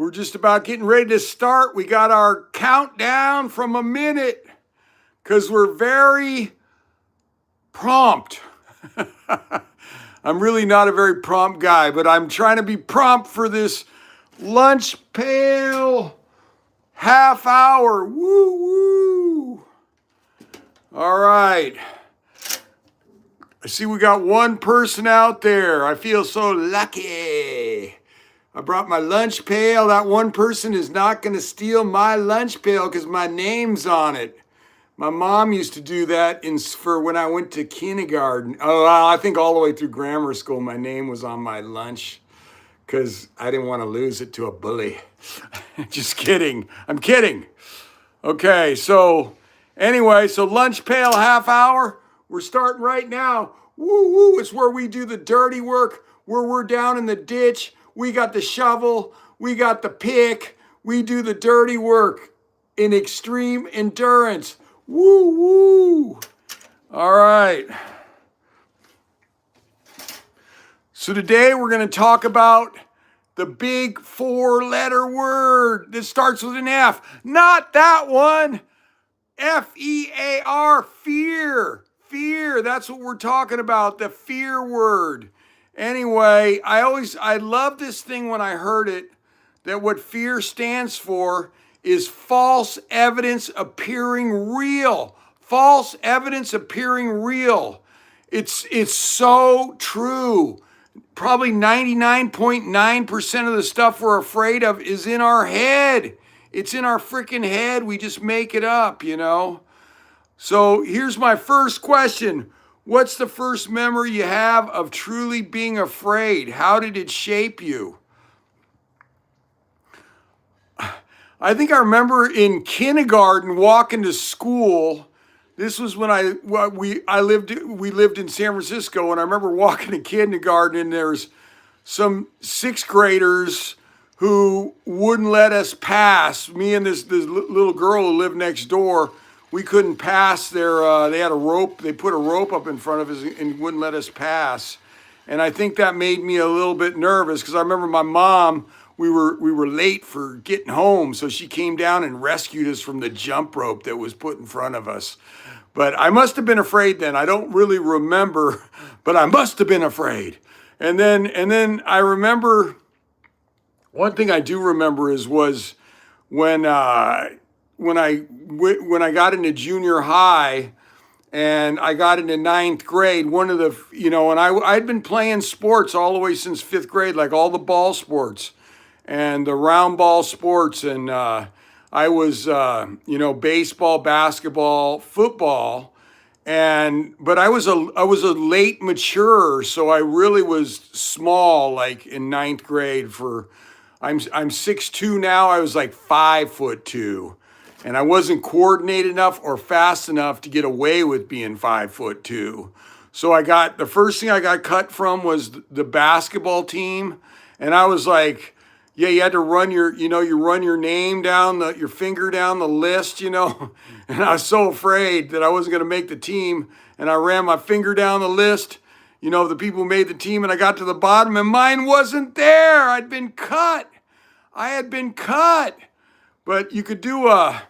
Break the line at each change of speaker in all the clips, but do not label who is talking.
We're just about getting ready to start. We got our countdown from a minute because we're very prompt. I'm really not a very prompt guy, but I'm trying to be prompt for this lunch pail half hour. Woo woo. All right. I see we got one person out there. I feel so lucky. I brought my lunch pail. That one person is not going to steal my lunch pail because my name's on it. My mom used to do that for when I went to kindergarten. Oh, I think all the way through grammar school, my name was on my lunch because I didn't want to lose it to a bully. Just kidding. I'm kidding. Okay, so anyway, so lunch pail half hour. We're starting right now. Woo woo, it's where we do the dirty work, where we're down in the ditch. We got the shovel, we got the pick, we do the dirty work in extreme endurance. Woo woo. All right. So today we're going to talk about the big 4-letter word that starts with an F. Not that one. F-E-A-R, fear. Fear, that's what we're talking about, the fear word. Anyway, I love this thing when I heard it, that what fear stands for is false evidence appearing real. False evidence appearing real. It's so true. Probably 99.9% of the stuff we're afraid of is in our head. It's in our freaking head. We just make it up, you know? So here's my first question. What's the first memory you have of truly being afraid? How did it shape you? I think I remember in kindergarten walking to school. This was when we lived in San Francisco, and I remember walking to kindergarten, and there's some sixth graders who wouldn't let us pass. Me and this little girl who lived next door, we couldn't pass their, they had a rope, they put a rope up in front of us and wouldn't let us pass. And I think that made me a little bit nervous because I remember my mom, we were late for getting home, so she came down and rescued us from the jump rope that was put in front of us. But I must have been afraid then. I don't really remember, but I must have been afraid. And then I remember, one thing I do remember was when I got into junior high and I got into ninth grade, one of the, and I'd been playing sports all the way since fifth grade, like all the ball sports and the round ball sports. And I was, baseball, basketball, football. But I was a late maturer. So I really was small, like in ninth grade I'm 6'2" now. I was like 5'2". And I wasn't coordinated enough or fast enough to get away with being 5'2". So the first thing I got cut from was the basketball team. And I was like, yeah, you had to run you run your name down, your finger down the list, And I was so afraid that I wasn't going to make the team. And I ran my finger down the list, the people who made the team. And I got to the bottom and mine wasn't there. I'd been cut. I had been cut. But you could do a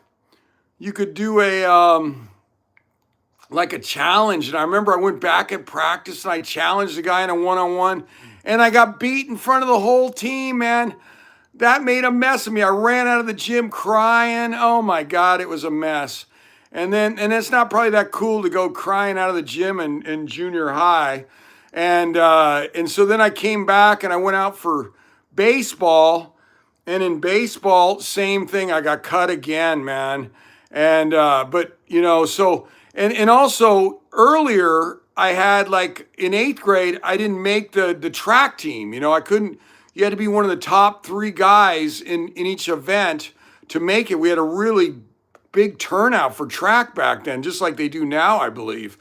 like a challenge. And I remember I went back at practice and I challenged the guy in a one-on-one and I got beat in front of the whole team, man. That made a mess of me. I ran out of the gym crying. Oh my God, it was a mess. And it's not probably that cool to go crying out of the gym in junior high. And so then I came back and I went out for baseball. And in baseball, same thing. I got cut again, man. And also earlier I had, like, in 8th grade, I didn't make the track team. I couldn't. You had to be one of the top 3 guys in each event to make it. We had a really big turnout for track back then, just like they do now, I believe.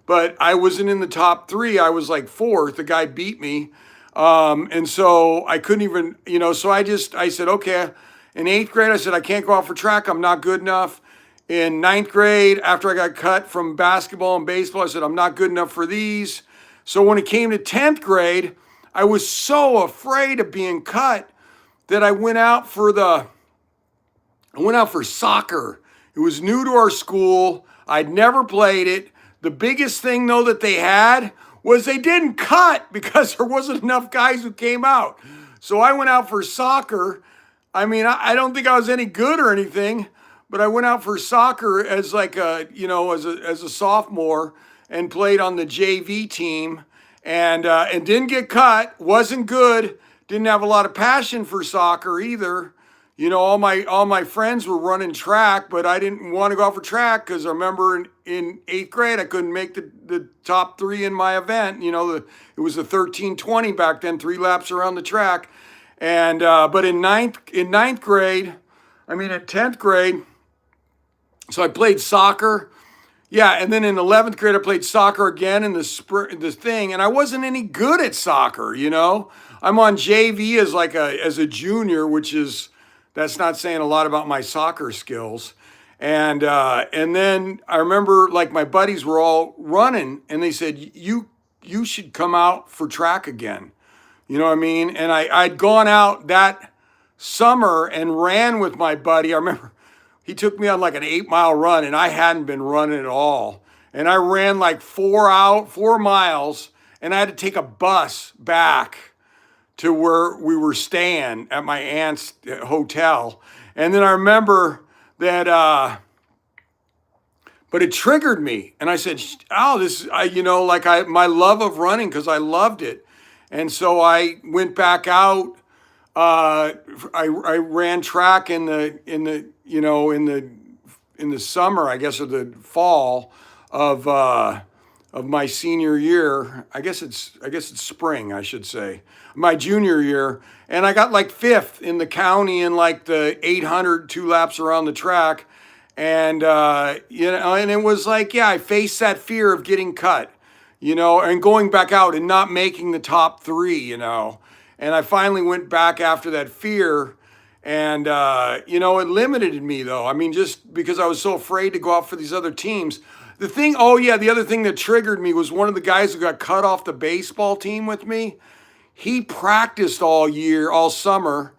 But I wasn't in the top 3. I was like 4th. The guy beat me. And so I couldn't even, so I said, okay, in 8th grade, I said, I can't go out for track. I'm not good enough. In 9th grade, after I got cut from basketball and baseball, I said, I'm not good enough for these. So when it came to 10th grade, I was so afraid of being cut that I went out for soccer. It was new to our school. I'd never played it. The biggest thing though that they had was they didn't cut because there wasn't enough guys who came out. So I went out for soccer. I mean, I don't think I was any good or anything, but I went out for soccer as like as a sophomore and played on the JV team and didn't get cut. Wasn't good. Didn't have a lot of passion for soccer either. You know, all my friends were running track, but I didn't want to go out for track because I remember in 8th grade I couldn't make the top 3 in my event. You know, it was a 13:20 back then, 3 laps around the track. And but in 10th grade, so I played soccer. Yeah, and then in 11th grade I played soccer again in the thing, and I wasn't any good at soccer. You know, I'm on JV as a junior, which is. That's not saying a lot about my soccer skills. And then I remember like my buddies were all running and they said, you should come out for track again. You know what I mean? And I'd gone out that summer and ran with my buddy. I remember he took me on like an 8-mile run and I hadn't been running at all. And I ran like 4 miles and I had to take a bus back to where we were staying at my aunt's hotel. And then I remember that, but it triggered me. And I said, oh, my love of running, because I loved it. And so I went back out. I ran track in the summer, I guess, or the fall of my senior year. I guess it's spring, I should say. My junior year, and I got like 5th in the county in like the 800 2 laps around the track, and and it was like, yeah, I faced that fear of getting cut, and going back out and not making the top 3, and I finally went back after that fear, and it limited me though. I mean, just because I was so afraid to go out for these other teams. The other thing that triggered me was one of the guys who got cut off the baseball team with me. He practiced all summer.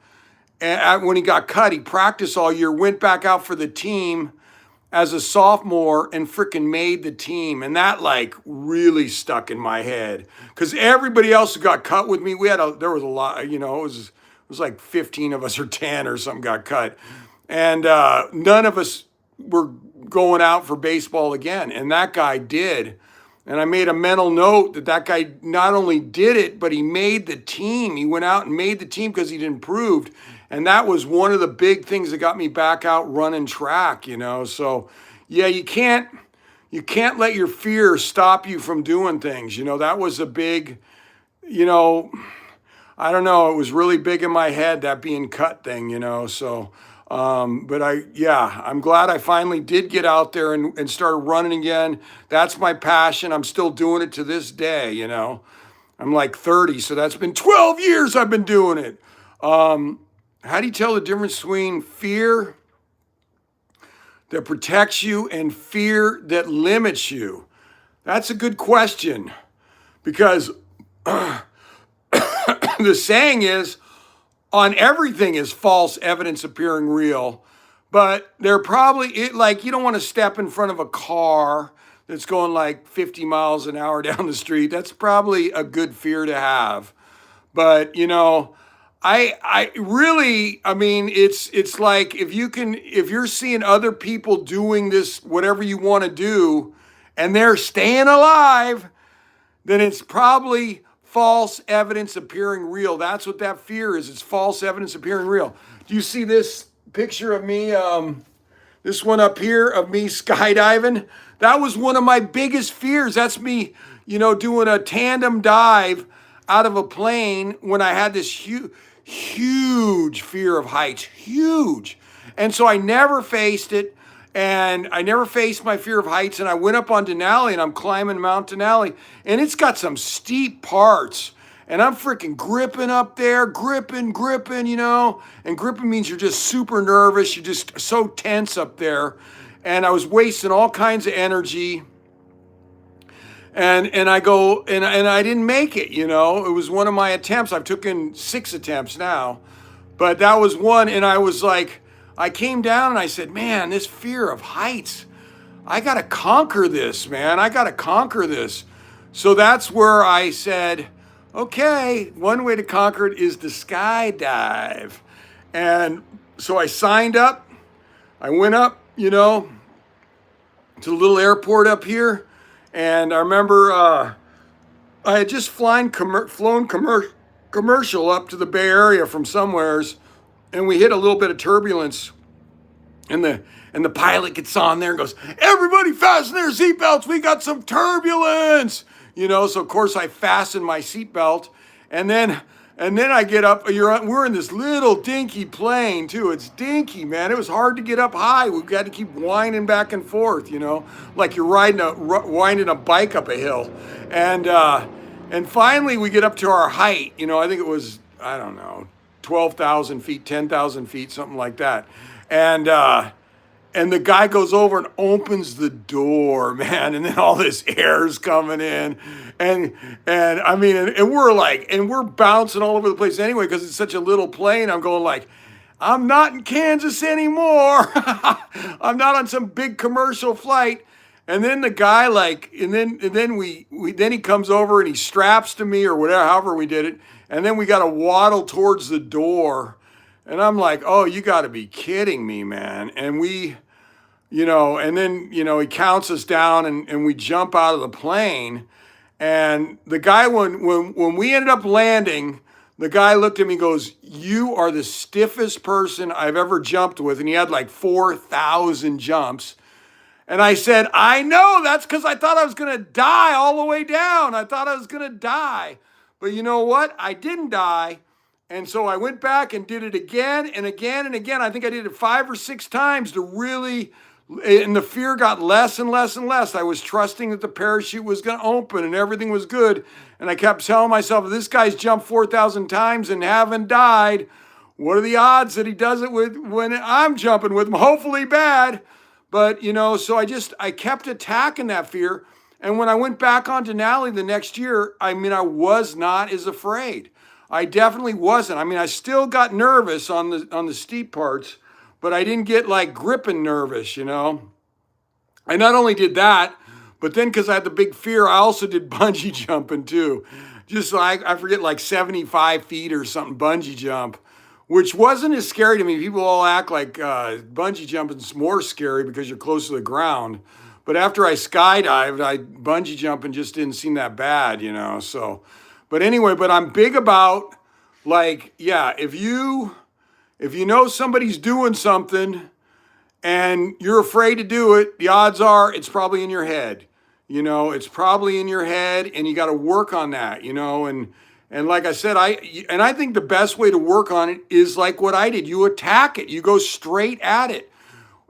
And when he got cut, he practiced all year, went back out for the team as a sophomore and freaking made the team. And that like really stuck in my head because everybody else who got cut with me, there was a lot, it was like 15 of us or 10 or something got cut. And none of us were going out for baseball again. And that guy did. And I made a mental note that guy not only did it, but he made the team. He went out and made the team because he'd improved. And that was one of the big things that got me back out running track, So, yeah, you can't let your fear stop you from doing things. That was a big, I don't know. It was really big in my head, that being cut thing, So, but I'm glad I finally did get out there and started running again. That's my passion. I'm still doing it to this day, I'm like 30, so that's been 12 years I've been doing it. How do you tell the difference between fear that protects you and fear that limits you? That's a good question because the saying is, on everything is false evidence appearing real, but they're probably you don't want to step in front of a car that's going like 50 miles an hour down the street. That's probably a good fear to have. But, I really, it's like if you're seeing other people doing this, whatever you want to do, and they're staying alive, then it's probably false evidence appearing real. That's what that fear is. It's false evidence appearing real. Do you see this picture of me, this one up here of me skydiving? That was one of my biggest fears. That's me, doing a tandem dive out of a plane when I had this huge fear of heights, huge. And so I never faced it. And I never faced my fear of heights. And I went up on Denali and I'm climbing Mount Denali. And it's got some steep parts. And I'm freaking gripping up there, gripping, And gripping means you're just super nervous. You're just so tense up there. And I was wasting all kinds of energy. And I go, and I didn't make it, It was one of my attempts. I've taken 6 attempts now. But that was one, and I was like, I came down and I said, man, this fear of heights, I got to conquer this, man. I got to conquer this. So that's where I said, okay, one way to conquer it is to skydive. And so I signed up. I went up, to the little airport up here. And I remember I had just flown commercial up to the Bay Area from somewheres, and we hit a little bit of turbulence. And the pilot gets on there and goes, everybody fasten their seatbelts. We got some turbulence. So of course I fastened my seatbelt, and then I get up. We're in this little dinky plane too. It's dinky, man. It was hard to get up high. We got to keep winding back and forth, like you're winding a bike up a hill. And finally we get up to our height. I think it was, I don't know, 12,000 feet, 10,000 feet, something like that. And the guy goes over and opens the door, man, and then all this air's coming in, and I mean, and we're bouncing all over the place anyway because it's such a little plane. I'm going like, I'm not in Kansas anymore. I'm not on some big commercial flight. And then the guy and then he comes over and he straps to me or whatever, however we did it, and then we got to waddle towards the door. And I'm like, oh, you got to be kidding me, man. And and then, he counts us down and we jump out of the plane. And the guy, when we ended up landing, the guy looked at me and goes, you are the stiffest person I've ever jumped with. And he had like 4,000 jumps. And I said, I know, that's because I thought I was going to die all the way down. I thought I was going to die. But you know what? I didn't die. And so I went back and did it again and again and again. I think I did it 5 or 6 times to really, and the fear got less and less and less. I was trusting that the parachute was going to open and everything was good. And I kept telling myself, if this guy's jumped 4,000 times and haven't died, what are the odds that he does it when I'm jumping with him? Hopefully bad. But, so I kept attacking that fear. And when I went back on Denali the next year, I was not as afraid. I definitely wasn't. I still got nervous on the steep parts, but I didn't get like gripping nervous, I not only did that, but then because I had the big fear, I also did bungee jumping too. Just like, I forget, like 75 feet or something bungee jump, which wasn't as scary to me. People all act like bungee jumping is more scary because you're close to the ground. But after I skydived, bungee jumping just didn't seem that bad, so. But anyway, I'm big about if you know somebody's doing something and you're afraid to do it, the odds are it's probably in your head. It's probably in your head, and you got to work on that, and like I said, I think the best way to work on it is like what I did. You attack it. You go straight at it.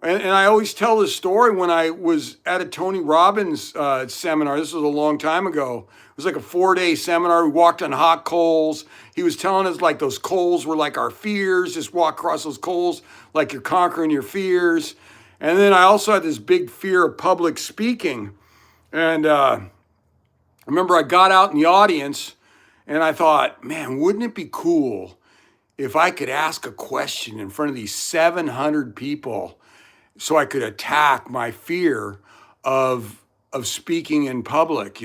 And I always tell this story when I was at a Tony Robbins seminar. This was a long time ago. It was like a 4-day seminar. We walked on hot coals. He was telling us like those coals were like our fears. Just walk across those coals like you're conquering your fears. And then I also had this big fear of public speaking. And I remember I got out in the audience and I thought, man, wouldn't it be cool if I could ask a question in front of these 700 people so I could attack my fear of speaking in public,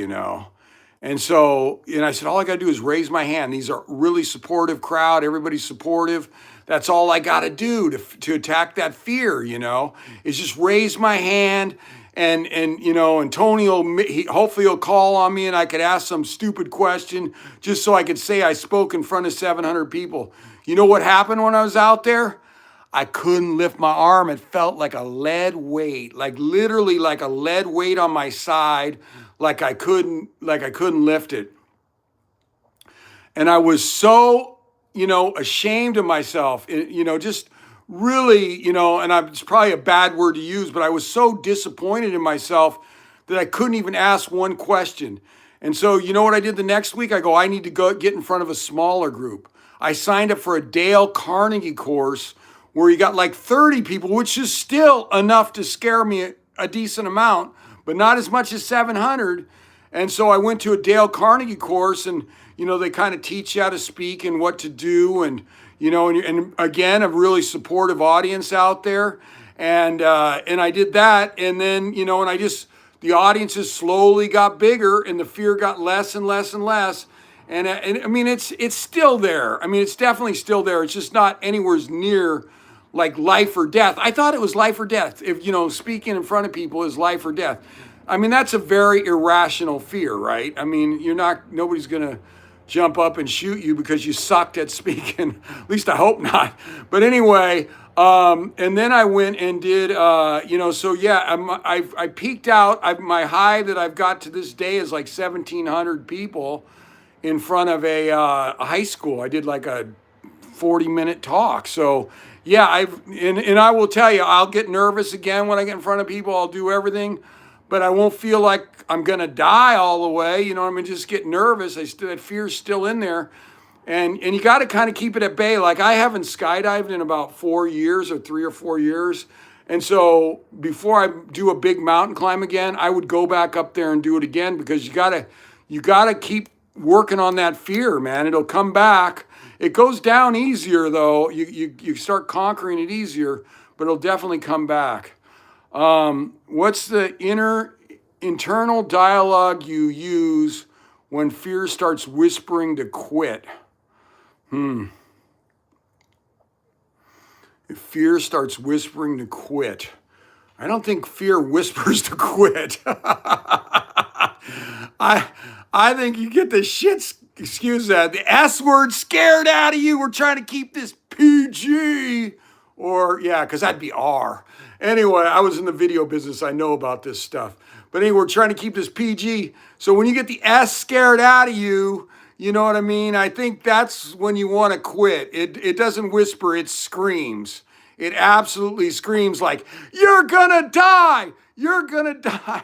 And so, I said, all I got to do is raise my hand. These are really supportive crowd. Everybody's supportive. That's all I got to do to attack that fear, is just raise my hand. And Tony hopefully he'll call on me and I could ask some stupid question just so I could say I spoke in front of 700 people. You know what happened when I was out there? I couldn't lift my arm. It felt like a lead weight, like literally like a lead weight on my side, like I couldn't lift it. And I was so, ashamed of myself, just really, and it's probably a bad word to use, but I was so disappointed in myself that I couldn't even ask one question. And so, you know what I did the next week? I need to go get in front of a smaller group. I signed up for a Dale Carnegie course where you got like 30 people, which is still enough to scare me a decent amount, but not as much as 700. And so I went to a Dale Carnegie course and, they kind of teach you how to speak and what to do. And, and again, a really supportive audience out there. And I did that. And then, and the audiences slowly got bigger and the fear got less and less and less. And I mean, it's still there. I mean, it's definitely still there. It's just not anywhere near like life or death. I thought it was life or death. If, speaking in front of people is life or death. I mean, that's a very irrational fear, right? I mean, nobody's going to jump up and shoot you because you sucked at speaking. At least I hope not. But anyway, and then I went and did, so yeah, I peaked out. My high that I've got to this day is like 1,700 people in front of a high school. I did like a 40-minute talk. So yeah, and I will tell you, I'll get nervous again when I get in front of people. I'll do everything, but I won't feel like I'm gonna die all the way. Just get nervous. That fear's still in there. And you got to kind of keep it at bay. Like I haven't skydived in about 4 years or 3 or 4 years. And so before I do a big mountain climb again, I would go back up there and do it again, because you gotta keep working on that fear, man. It'll come back. It goes down easier though. You start conquering it easier, but it'll definitely come back. What's the internal dialogue you use when fear starts whispering to quit? If fear starts whispering to quit, I don't think fear whispers to quit. I think you get the shit, excuse that, the S word scared out of you. We're trying to keep this PG. Or, yeah, because that'd be R. Anyway, I was in the video business. I know about this stuff. But anyway, we're trying to keep this PG. So when you get the S scared out of you, you know what I mean? I think that's when you want to quit. It doesn't whisper, it screams. It absolutely screams like, you're gonna die! You're gonna die!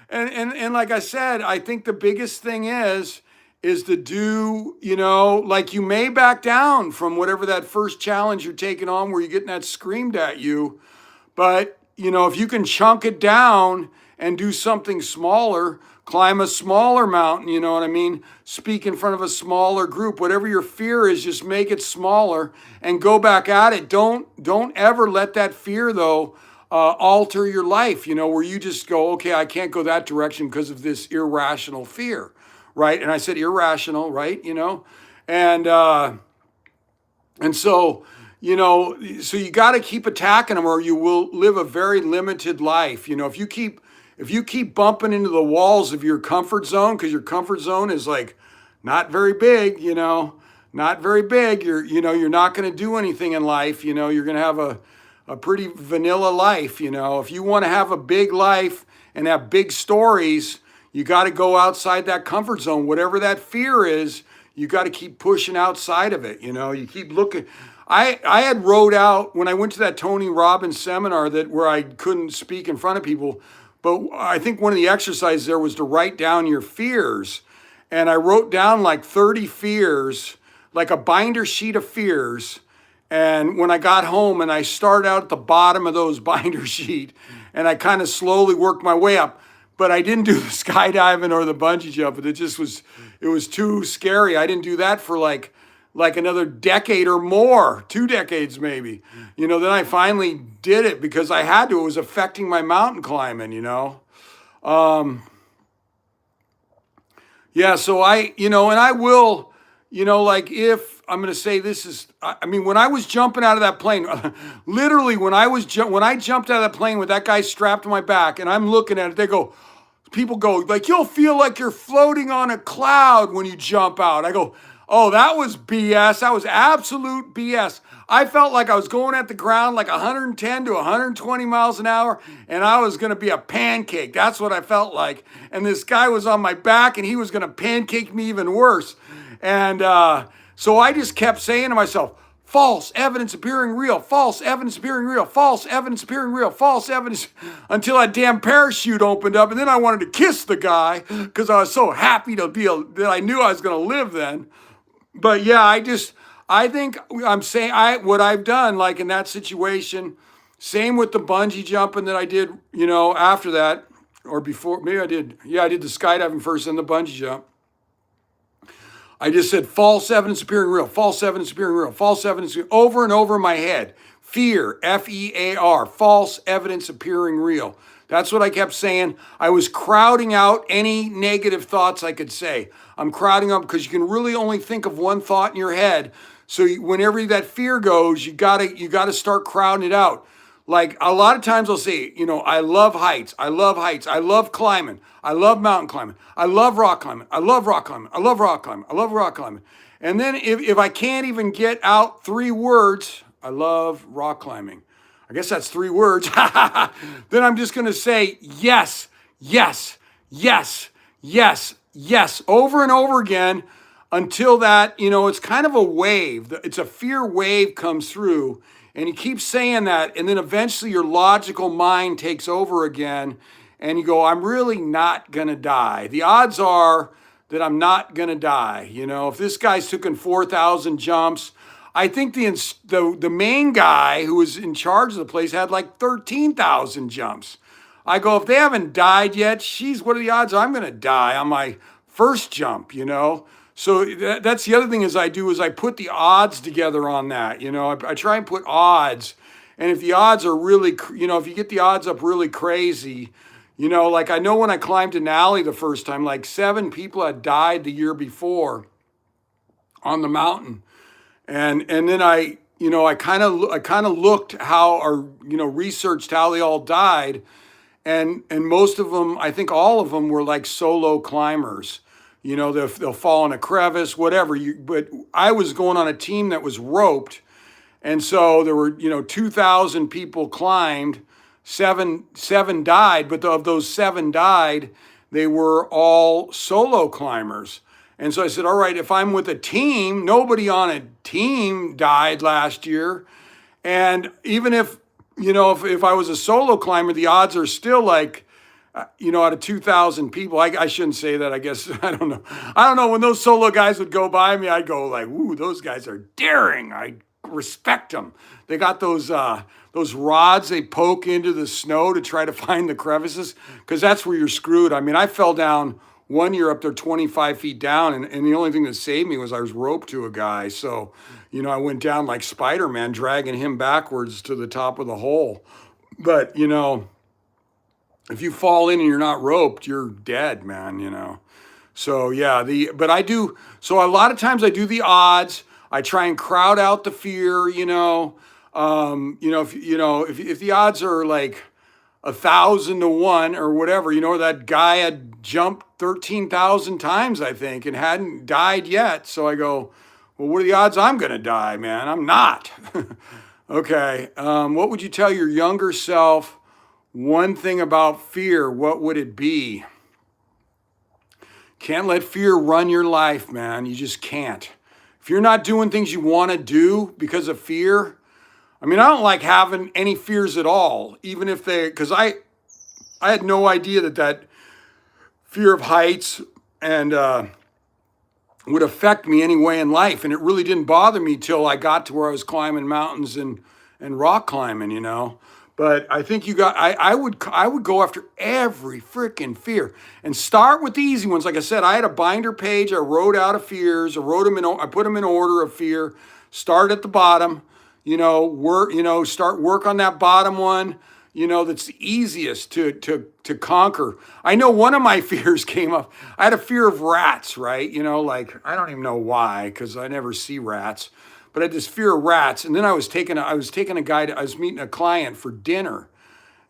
And like I said, I think the biggest thing is to do, like you may back down from whatever that first challenge you're taking on where you're getting that screamed at you. But, if you can chunk it down and do something smaller, climb a smaller mountain, you know what I mean? Speak in front of a smaller group. Whatever your fear is, just make it smaller and go back at it. Don't ever let that fear, though, alter your life, where you just go, okay, I can't go that direction because of this irrational fear, right? And I said irrational, right? And so, so you got to keep attacking them or you will live a very limited life. If you keep bumping into the walls of your comfort zone, because your comfort zone is like not very big, not very big, you're not going to do anything in life. You're going to have a pretty vanilla life. If you want to have a big life and have big stories, you got to go outside that comfort zone. Whatever that fear is, you got to keep pushing outside of it. You keep looking. I had wrote out when I went to that Tony Robbins seminar where I couldn't speak in front of people, but I think one of the exercises there was to write down your fears. And I wrote down like 30 fears, like a binder sheet of fears. And when I got home and I started out at the bottom of those binder sheet and I kind of slowly worked my way up, but I didn't do the skydiving or the bungee jumping. It was too scary. I didn't do that for like another decade or more, 2 decades maybe. Then I finally did it because I had to. It was affecting my mountain climbing, Yeah, so and I will, like if I'm going to say this is, I mean, when I was jumping out of that plane, literally when I jumped out of that plane with that guy strapped to my back and I'm looking at it, people go like, you'll feel like you're floating on a cloud when you jump out. I go, oh, that was BS. That was absolute BS. I felt like I was going at the ground like 110 to 120 miles an hour, and I was going to be a pancake. That's what I felt like. And this guy was on my back, and he was going to pancake me even worse. And so I just kept saying to myself, false evidence appearing real, false evidence appearing real, false evidence appearing real, false evidence, until that damn parachute opened up. And then I wanted to kiss the guy because I was so happy that I knew I was going to live then. But yeah, I think I'm saying what I've done, like in that situation, same with the bungee jumping that I did, after that or before, maybe I did the skydiving first and the bungee jump. I just said false evidence appearing real, false evidence appearing real, false evidence over and over in my head. Fear, F-E-A-R, false evidence appearing real. That's what I kept saying. I was crowding out any negative thoughts I could say. I'm crowding up because you can really only think of one thought in your head. So whenever that fear goes, you gotta start crowding it out. Like a lot of times I'll say, I love heights. I love heights. I love climbing. I love mountain climbing. I love rock climbing. I love rock climbing. I love rock climbing. I love rock climbing. And then if I can't even get out 3 words, I love rock climbing. I guess that's 3 words. Then I'm just going to say yes, yes, yes, yes, yes, over and over again until that, it's kind of a wave. It's a fear wave comes through. And you keep saying that, and then eventually your logical mind takes over again, and you go, I'm really not gonna die. The odds are that I'm not gonna die. If this guy's taken 4,000 jumps, I think the main guy who was in charge of the place had like 13,000 jumps. I go, if they haven't died yet, geez, what are the odds I'm gonna die on my first jump, So that's the other thing I put the odds together on that. I try and put odds. And if the odds are really, if you get the odds up really crazy, like I know when I climbed Denali the first time, like 7 people had died the year before on the mountain. And then I kind of looked how, or, researched how they all died. And most of them, I think all of them were like solo climbers. They'll fall in a crevice, whatever. But I was going on a team that was roped. And so there were, 2,000 people climbed, seven died, but of those 7 died, they were all solo climbers. And so I said, all right, if I'm with a team, nobody on a team died last year. And even if I was a solo climber, the odds are still like, out of 2,000 people, I shouldn't say that, I guess. I don't know. When those solo guys would go by me, I'd go like, ooh, those guys are daring. I respect them. They got those rods they poke into the snow to try to find the crevices, because that's where you're screwed. I mean, I fell down one year up there 25 feet down, and the only thing that saved me was I was roped to a guy. So, I went down like Spider-Man, dragging him backwards to the top of the hole. But, if you fall in and you're not roped, you're dead, man, So yeah, so a lot of times I do the odds. I try and crowd out the fear, if the odds are like 1,000 to 1 or whatever, that guy had jumped 13,000 times, I think, and hadn't died yet. So I go, well, what are the odds I'm going to die, man? I'm not. Okay. What would you tell your younger self? One thing about fear, what would it be? Can't let fear run your life, man. You just can't. If you're not doing things you want to do because of fear, I don't like having any fears at all, even if because I had no idea that fear of heights and would affect me anyway in life. And it really didn't bother me till I got to where I was climbing mountains and rock climbing, But I think I would go after every freaking fear and start with the easy ones. Like I said, I had a binder page. I wrote out of fears. I put them in order of fear. Start at the bottom, start work on that bottom one, that's the easiest to conquer. I know one of my fears came up. I had a fear of rats, right? Like, I don't even know why, because I never see rats. But I had this fear of rats. And then I was meeting a client for dinner,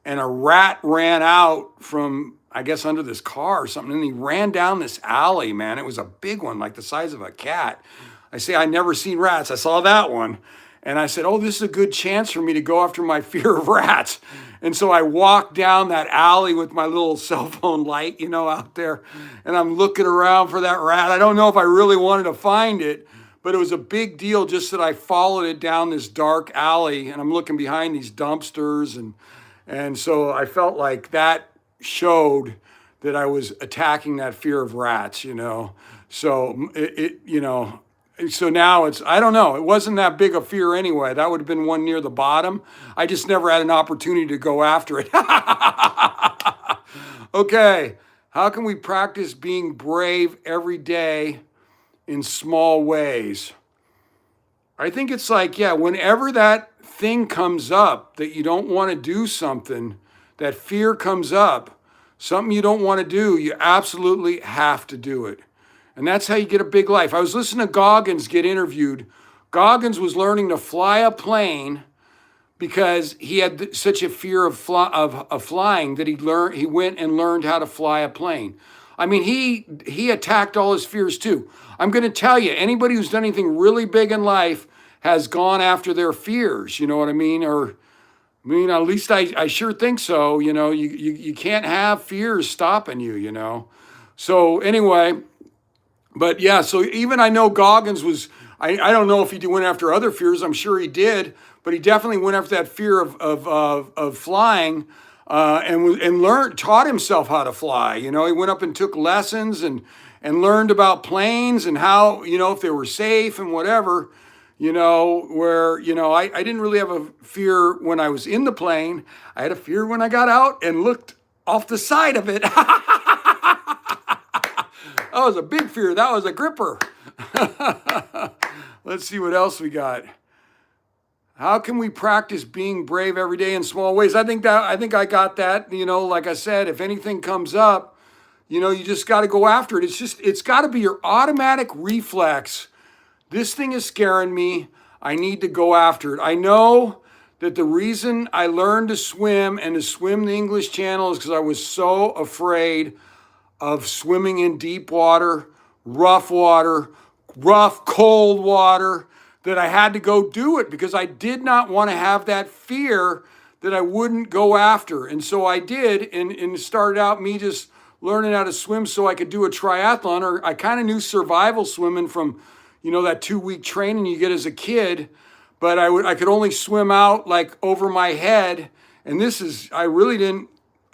and a rat ran out from, I guess, under this car or something. And he ran down this alley, man. It was a big one, like the size of a cat. I say, I never seen rats. I saw that one. And I said, oh, this is a good chance for me to go after my fear of rats. And so I walked down that alley with my little cell phone light, out there. And I'm looking around for that rat. I don't know if I really wanted to find it, but it was a big deal just that I followed it down this dark alley, and I'm looking behind these dumpsters. And so I felt like that showed that I was attacking that fear of rats, So so now I don't know. It wasn't that big a fear anyway. That would have been one near the bottom. I just never had an opportunity to go after it. Okay. How can we practice being brave every day in small ways. I think it's like, yeah, whenever that thing comes up that you don't want to do something, that fear comes up, something you don't want to do, you absolutely have to do it. And that's how you get a big life. I was listening to Goggins get interviewed. Goggins was learning to fly a plane because he had such a fear of flying that he went and learned how to fly a plane. I mean, he attacked all his fears too. I'm going to tell you, anybody who's done anything really big in life has gone after their fears. You know what I mean? At least I sure think so. You can't have fears stopping you. So anyway, but yeah, so even I know Goggins was, I don't know if he went after other fears. I'm sure he did, but he definitely went after that fear of flying, and taught himself how to fly. He went up and took lessons and learned about planes and how, if they were safe and whatever, where, I didn't really have a fear when I was in the plane. I had a fear when I got out and looked off the side of it. That was a big fear. That was a gripper. Let's see what else we got. How can we practice being brave every day in small ways? I think I got that. Like I said, if anything comes up, you just got to go after it. It's got to be your automatic reflex. This thing is scaring me. I need to go after it. I know that the reason I learned to swim and to swim the English Channel is because I was so afraid of swimming in deep water, rough, cold water, that I had to go do it because I did not want to have that fear that I wouldn't go after. And so I did, and it started out me just learning how to swim so I could do a triathlon, or I kind of knew survival swimming from, that 2-week training you get as a kid, but I could only swim out like over my head. And I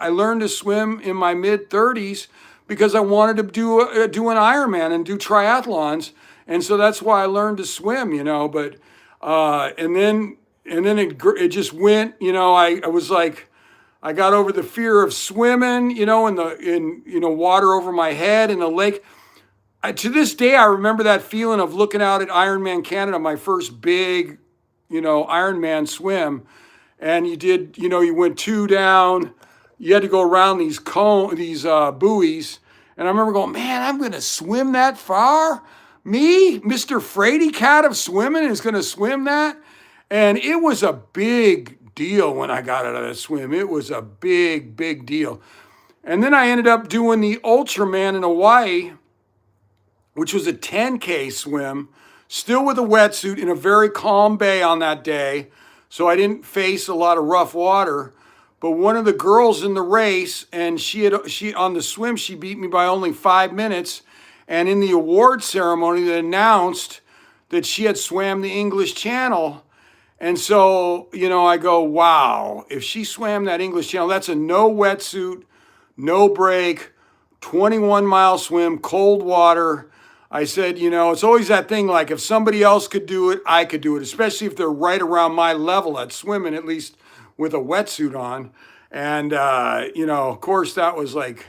learned to swim in my mid-30s because I wanted to do an Ironman and do triathlons. And so that's why I learned to swim, but, and then it just went, I was like, I got over the fear of swimming, in water over my head in the lake. To this day, I remember that feeling of looking out at Ironman Canada, my first big, Ironman swim. And you went 2 down, you had to go around these buoys. And I remember going, man, I'm going to swim that far? Me, Mr. Frady Cat of swimming, is going to swim that? And it was a big deal when I got out of that swim. It was a big, big deal. And then I ended up doing the Ultraman in Hawaii, which was a 10K swim, still with a wetsuit in a very calm bay on that day. So I didn't face a lot of rough water. But one of the girls in the race, and she on the swim, she beat me by only 5 minutes. And in the award ceremony, they announced that she had swam the English Channel. And so, I go, wow, if she swam that English Channel, that's a no wetsuit, no break, 21-mile swim, cold water. I said, it's always that thing, like if somebody else could do it, I could do it, especially if they're right around my level at swimming, at least with a wetsuit on. And, of course, that was like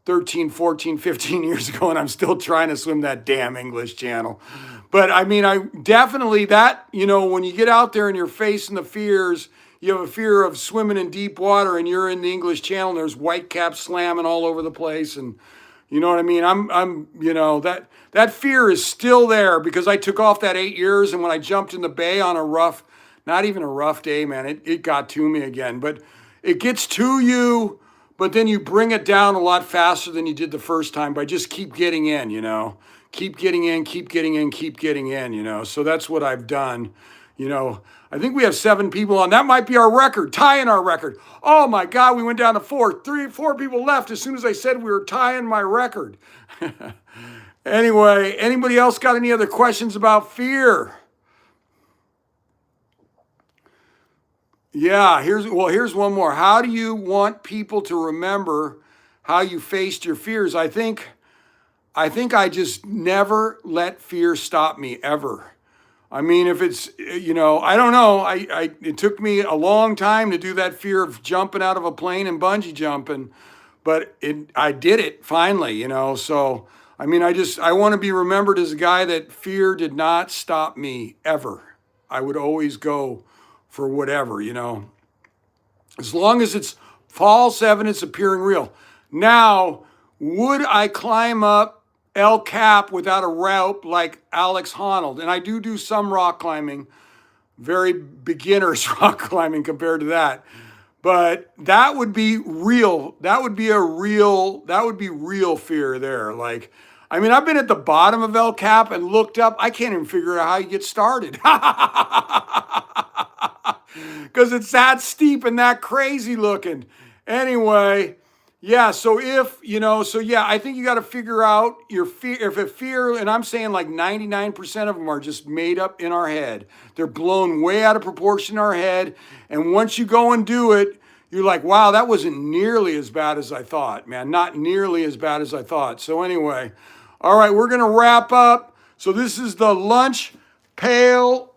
13, 14, 15 years ago, and I'm still trying to swim that damn English Channel. But I definitely that, when you get out there and you're facing the fears, you have a fear of swimming in deep water and you're in the English Channel and there's whitecaps slamming all over the place. And you know what I mean? That fear is still there because I took off that 8 years. And when I jumped in the bay on not even a rough day, man, it got to me again. But it gets to you, but then you bring it down a lot faster than you did the first time by just keep getting in, keep getting in, keep getting in, keep getting in, So that's what I've done, I think we have 7 people on. That might be our record, tying our record. Oh my God, we went down to 4. 4 people left as soon as I said we were tying my record. Anyway, anybody else got any other questions about fear? Yeah, here's one more. How do you want people to remember how you faced your fears? I think I just never let fear stop me ever. If it's, I don't know. It took me a long time to do that fear of jumping out of a plane and bungee jumping, but I did it finally, So I mean, I want to be remembered as a guy that fear did not stop me ever. I would always go for whatever, you know, as long as it's false evidence appearing real. Now, would I climb up El Cap without a rope like Alex Honnold? And I do some rock climbing, very beginner's rock climbing compared to that. But that would be real. That would be real fear there. Like, I mean, I've been at the bottom of El Cap and looked up. I can't even figure out how you get started. Because it's that steep and that crazy looking. Anyway, yeah, so I think you got to figure out your fear. If a fear, and I'm saying like 99% of them are just made up in our head. They're blown way out of proportion in our head. And once you go and do it, you're like, wow, that wasn't nearly as bad as I thought, man. Not nearly as bad as I thought. So anyway, all right, we're going to wrap up. So this is the lunch pail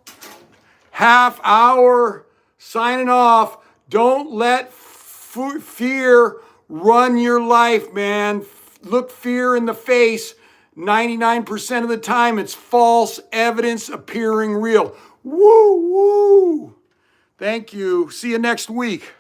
half hour signing off. Don't let fear run your life, man. Look fear in the face. 99% of the time, it's false evidence appearing real. Woo, woo. Thank you. See you next week.